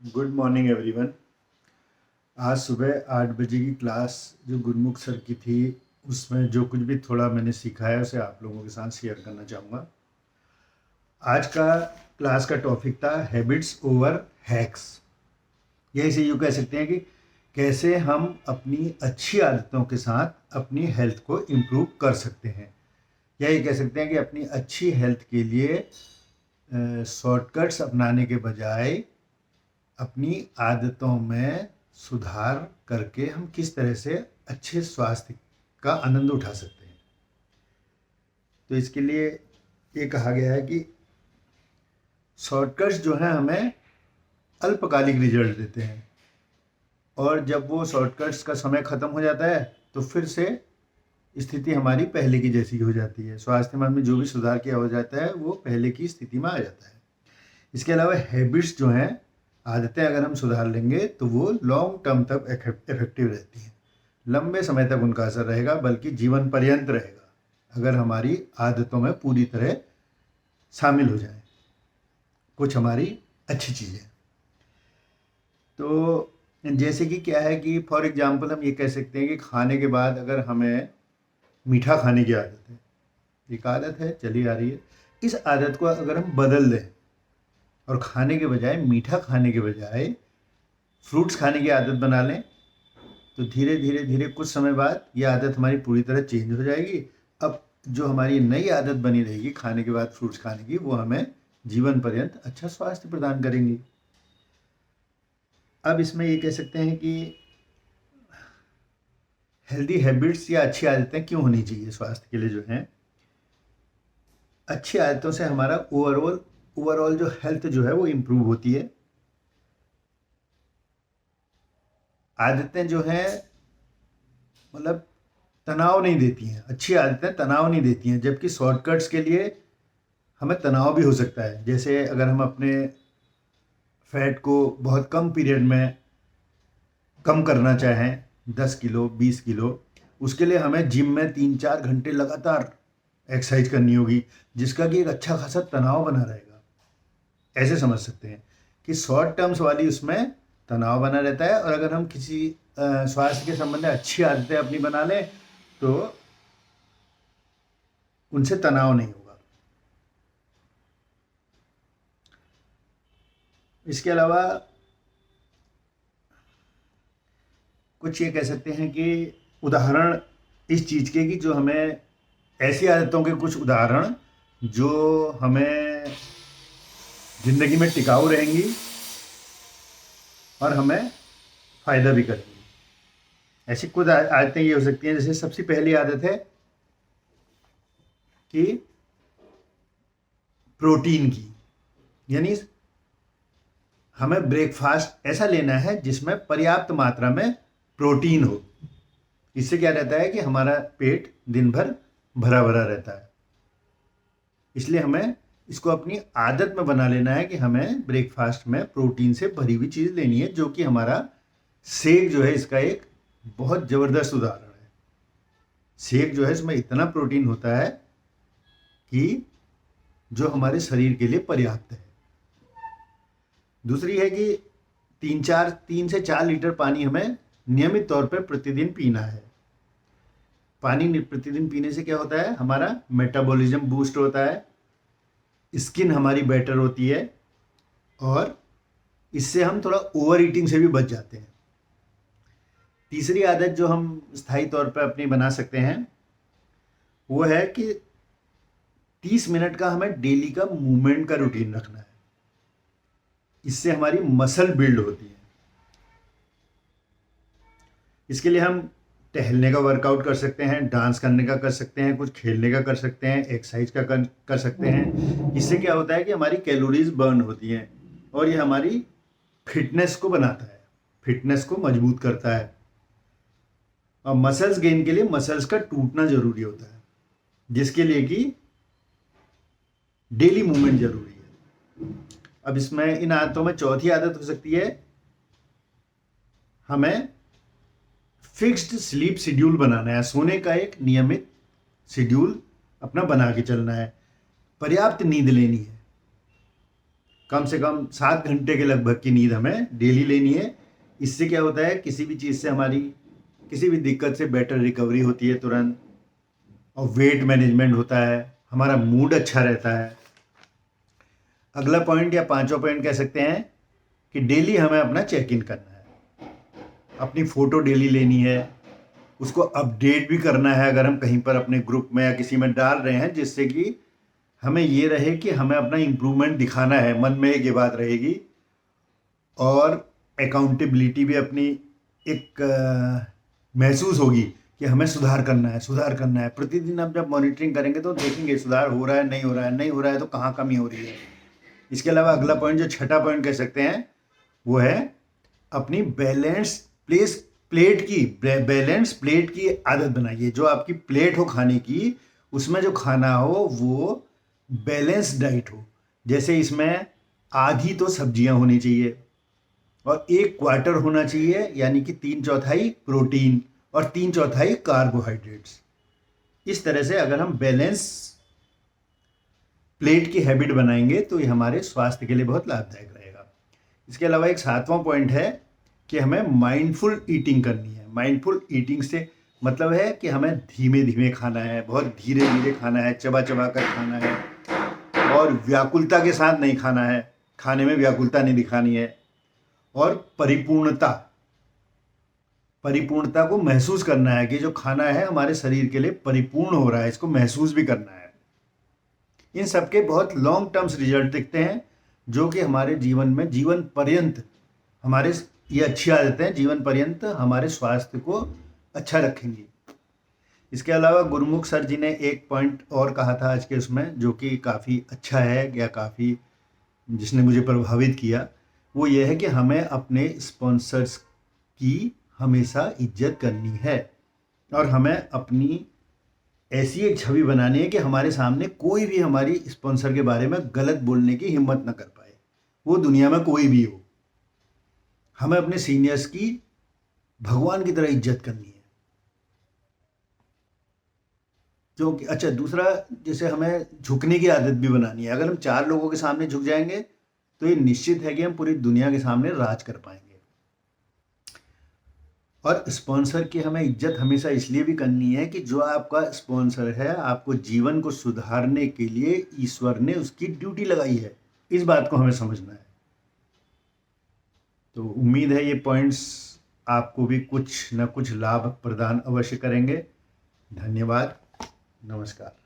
Good morning everyone. आज सुबह 8 बजे की क्लास जो गुरमुख सर की थी, उसमें जो कुछ भी थोड़ा मैंने सीखा है उसे आप लोगों के साथ शेयर करना चाहूँगा। आज का क्लास का टॉपिक था हैबिट्स ओवर हैक्स। यही से यूँ कह सकते हैं कि कैसे हम अपनी अच्छी आदतों के साथ अपनी हेल्थ को इम्प्रूव कर सकते हैं। यही कह सकते हैं कि अपनी अच्छी हेल्थ के लिए शॉर्टकट्स अपनाने के बजाय अपनी आदतों में सुधार करके हम किस तरह से अच्छे स्वास्थ्य का आनंद उठा सकते हैं। तो इसके लिए ये कहा गया है कि शॉर्टकट्स जो हैं हमें अल्पकालिक रिजल्ट देते हैं, और जब वो शॉर्टकट्स का समय ख़त्म हो जाता है तो फिर से स्थिति हमारी पहले की जैसी हो जाती है। स्वास्थ्य में जो भी सुधार किया हो जाता है वो पहले की स्थिति में आ जाता है। इसके अलावा हैबिट्स जो हैं, आदतें अगर हम सुधार लेंगे तो वो लॉन्ग टर्म तक इफेक्टिव रहती हैं, लंबे समय तक उनका असर रहेगा, बल्कि जीवन पर्यंत रहेगा अगर हमारी आदतों में पूरी तरह शामिल हो जाए कुछ हमारी अच्छी चीज़ें। तो जैसे कि क्या है कि फॉर एग्जांपल हम ये कह सकते हैं कि खाने के बाद अगर हमें मीठा खाने की आदत है, एक आदत है चली आ रही है, इस आदत को अगर हम बदल दें और खाने के बजाय, मीठा खाने के बजाय फ्रूट्स खाने की आदत बना लें, तो धीरे धीरे धीरे कुछ समय बाद ये आदत हमारी पूरी तरह चेंज हो जाएगी। अब जो हमारी नई आदत बनी रहेगी खाने के बाद फ्रूट्स खाने की, वो हमें जीवन पर्यंत अच्छा स्वास्थ्य प्रदान करेंगी। अब इसमें ये कह सकते हैं कि हेल्दी हैबिट्स या अच्छी आदतें क्यों होनी चाहिए स्वास्थ्य के लिए जो हैं। अच्छी आदतों से हमारा ओवरऑल जो हेल्थ जो है वो इम्प्रूव होती है। आदतें जो हैं मतलब तनाव नहीं देती हैं, अच्छी आदतें तनाव नहीं देती हैं, जबकि शॉर्टकट्स के लिए हमें तनाव भी हो सकता है। जैसे अगर हम अपने फैट को बहुत कम पीरियड में कम करना चाहें, 10 किलो 20 किलो, उसके लिए हमें जिम में 3-4 घंटे लगातार एक्सरसाइज करनी होगी, जिसका कि एक अच्छा खासा तनाव बना रहेगा। ऐसे समझ सकते हैं कि शॉर्ट टर्म्स वाली उसमें तनाव बना रहता है, और अगर हम किसी स्वास्थ्य के संबंध में अच्छी आदतें अपनी बना लें तो उनसे तनाव नहीं होगा। इसके अलावा कुछ ये कह सकते हैं कि उदाहरण इस चीज़ के कि जो हमें ऐसी आदतों के कुछ उदाहरण जो हमें ज़िंदगी में टिकाऊ रहेंगी और हमें फ़ायदा भी करेंगी। ऐसी कुछ आदतें ये हो सकती हैं, जैसे सबसे पहली आदत है कि प्रोटीन की, यानी हमें ब्रेकफास्ट ऐसा लेना है जिसमें पर्याप्त मात्रा में प्रोटीन हो। इससे क्या रहता है कि हमारा पेट दिन भर भरा भरा रहता है। इसलिए हमें इसको अपनी आदत में बना लेना है कि हमें ब्रेकफास्ट में प्रोटीन से भरी हुई चीज़ लेनी है, जो कि हमारा शेक जो है इसका एक बहुत ज़बरदस्त उदाहरण है। शेक जो है इसमें इतना प्रोटीन होता है कि जो हमारे शरीर के लिए पर्याप्त है। दूसरी है कि 3 से 4 लीटर पानी हमें नियमित तौर पर प्रतिदिन पीना है। पानी प्रतिदिन पीने से क्या होता है, हमारा मेटाबॉलिज्म बूस्ट होता है, स्किन हमारी बेटर होती है, और इससे हम थोड़ा ओवर ईटिंग से भी बच जाते हैं। तीसरी आदत जो हम स्थायी तौर पर अपनी बना सकते हैं वो है कि 30 मिनट का हमें डेली का मूवमेंट का रूटीन रखना है। इससे हमारी मसल बिल्ड होती है। इसके लिए हम टहलने का वर्कआउट कर सकते हैं, डांस करने का कर सकते हैं, कुछ खेलने का कर सकते हैं, एक्सरसाइज का कर सकते हैं। इससे क्या होता है कि हमारी कैलोरीज बर्न होती हैं, और ये हमारी फिटनेस को बनाता है, फिटनेस को मजबूत करता है। और मसल्स गेन के लिए मसल्स का टूटना जरूरी होता है, जिसके लिए कि डेली मूवमेंट जरूरी है। अब इसमें इन आदतों में चौथी आदत हो सकती है, हमें फिक्स्ड स्लीप शेड्यूल बनाना है। सोने का एक नियमित शेड्यूल अपना बना के चलना है, पर्याप्त नींद लेनी है, कम से कम 7 घंटे के लगभग की नींद हमें डेली लेनी है। इससे क्या होता है, किसी भी चीज़ से हमारी किसी भी दिक्कत से बेटर रिकवरी होती है तुरंत, और वेट मैनेजमेंट होता है, हमारा मूड अच्छा रहता है। अगला पॉइंट या पांचवा पॉइंट कह सकते हैं कि डेली हमें अपना चेक इन करना है, अपनी फ़ोटो डेली लेनी है, उसको अपडेट भी करना है अगर हम कहीं पर अपने ग्रुप में या किसी में डाल रहे हैं, जिससे कि हमें ये रहे कि हमें अपना इम्प्रूवमेंट दिखाना है, मन में एक ये बात रहेगी। और अकाउंटेबिलिटी भी अपनी एक महसूस होगी कि हमें सुधार करना है, सुधार करना है। प्रतिदिन आप जब मॉनिटरिंग करेंगे तो देखेंगे सुधार हो रहा है, नहीं हो रहा है, नहीं हो रहा है तो कहाँ कमी हो रही है। इसके अलावा अगला पॉइंट जो छठा पॉइंट कह सकते हैं वो है अपनी बैलेंस प्लेट की आदत बनाइए। जो आपकी प्लेट हो खाने की, उसमें जो खाना हो वो बैलेंस डाइट हो। जैसे इसमें आधी तो सब्जियां होनी चाहिए और 1/4 होना चाहिए, यानी कि 3/4 प्रोटीन और 3/4 कार्बोहाइड्रेट्स। इस तरह से अगर हम बैलेंस प्लेट की हैबिट बनाएंगे तो ये हमारे स्वास्थ्य के लिए बहुत लाभदायक रहेगा। इसके अलावा एक 7वां पॉइंट है कि हमें माइंडफुल ईटिंग करनी है। माइंडफुल ईटिंग से मतलब है कि हमें धीमे धीमे खाना है, बहुत धीरे धीरे खाना है, चबा चबा कर खाना है, और व्याकुलता के साथ नहीं खाना है, खाने में व्याकुलता नहीं दिखानी है। और परिपूर्णता को महसूस करना है कि जो खाना है हमारे शरीर के लिए परिपूर्ण हो रहा है, इसको महसूस भी करना है। इन सबके बहुत लॉन्ग टर्म्स रिजल्ट दिखते हैं, जो कि हमारे जीवन में जीवन पर्यंत हमारे ये अच्छी आदतें हैं, जीवन पर्यंत हमारे स्वास्थ्य को अच्छा रखेंगी। इसके अलावा गुरुमुख सर जी ने एक पॉइंट और कहा था आज के उसमें, जो कि काफ़ी अच्छा है या काफ़ी जिसने मुझे प्रभावित किया, वो ये है कि हमें अपने स्पॉन्सर्स की हमेशा इज्जत करनी है, और हमें अपनी ऐसी एक छवि बनानी है कि हमारे सामने कोई भी हमारी स्पॉन्सर के बारे में गलत बोलने की हिम्मत न कर पाए, वो दुनिया में कोई भी हो। हमें अपने सीनियर्स की भगवान की तरह इज्जत करनी है। क्योंकि अच्छा, दूसरा, जैसे हमें झुकने की आदत भी बनानी है। अगर हम 4 लोगों के सामने झुक जाएंगे तो ये निश्चित है कि हम पूरी दुनिया के सामने राज कर पाएंगे। और स्पॉन्सर की हमें इज्जत हमेशा इसलिए भी करनी है कि जो आपका स्पॉन्सर है, आपको जीवन को सुधारने के लिए ईश्वर ने उसकी ड्यूटी लगाई है। इस बात को हमें समझना है। तो उम्मीद है ये पॉइंट्स आपको भी कुछ न कुछ लाभ प्रदान अवश्य करेंगे। धन्यवाद, नमस्कार।